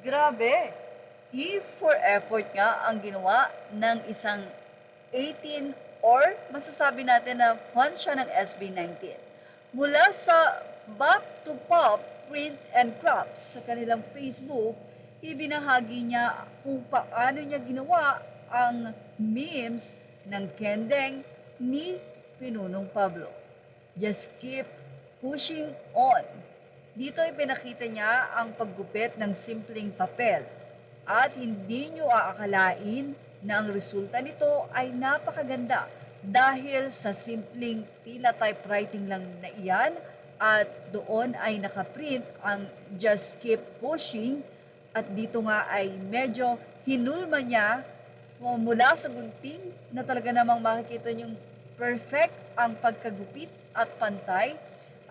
Grabe! E for effort nga ang ginawa ng isang 18 or masasabi natin na fan siya ng SB19. Mula sa Back to Pop Print and Crafts sa kanilang Facebook, ibinahagi niya kung paano niya ginawa ang memes ng kendeng ni Pinunong Pablo. Just keep pushing on. Dito ay pinakita niya ang paggupit ng simpleng papel at hindi nyo aakalain na ang resulta nito ay napakaganda dahil sa simpleng tila typewriting lang na iyan at doon ay nakaprint ang just keep pushing at dito nga ay medyo hinulma niya mula sa gunting na talaga namang makikita niyong perfect ang pagkagupit at pantay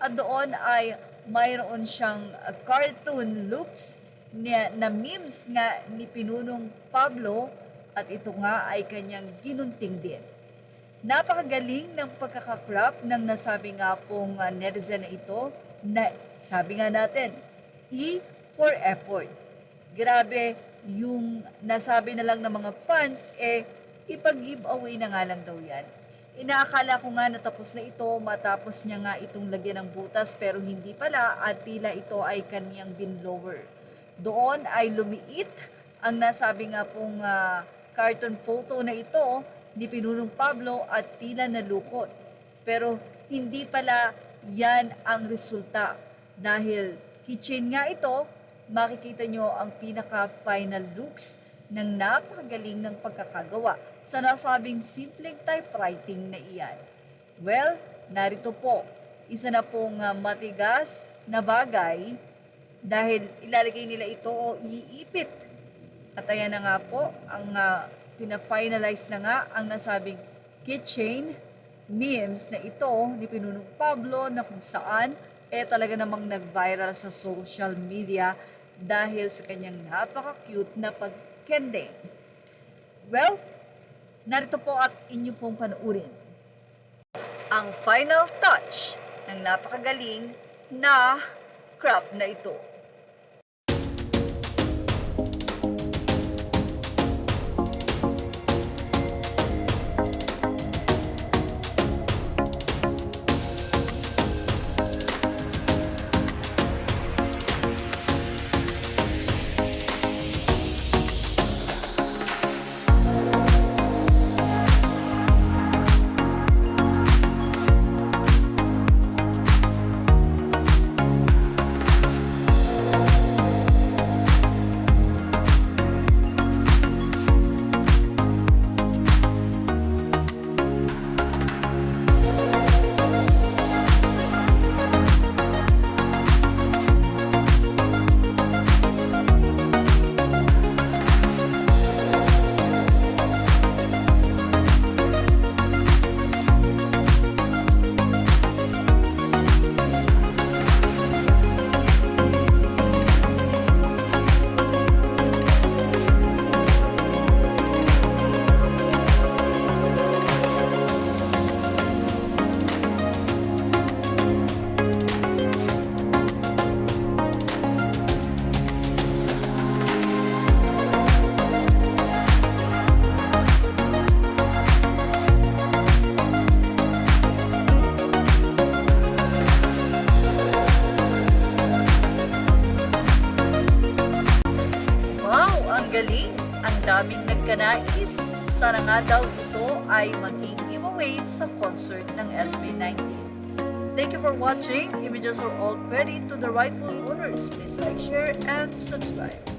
at doon ay mayroon siyang cartoon looks na memes nga ni Pinunong Pablo at ito nga ay kanyang ginunting din. Napakagaling ng pagkakakrap ng nasabi nga pong netizen na ito na sabi nga natin, E for effort. Grabe yung nasabi na lang ng mga fans ipag-giveaway na nga lang daw yan. Inaakala ko nga natapos na ito matapos niya nga itong lagyan ng butas pero hindi pala at tila ito ay kaniyang binlower. Doon ay lumiit ang nasabi nga pong cartoon photo na ito ni Pinunong Pablo at tila nalukot. Pero hindi pala yan ang resulta dahil keychain nga ito, makikita nyo ang pinaka-final looks ng napakagaling ng pagkakagawa sa nasabing simpleng typewriting na iyan. Well, narito po, isa na pong matigas na bagay dahil ilalagay nila ito o iipit. At ayan na nga po, ang pina-finalize na nga ang nasabing keychain memes na ito ni Pinunong Pablo na kung saan talaga namang nag-viral sa social media dahil sa kanyang napaka-cute na pagkending. Well, narito po at inyo pong panuurin ang final touch ng napakagaling na crop na ito. Galing, ang daming nagkanais. Sana nga daw ito ay maging giveaway sa concert ng SB19. Thank you for watching. Images are all ready to the rightful owners. Please like, share, and subscribe.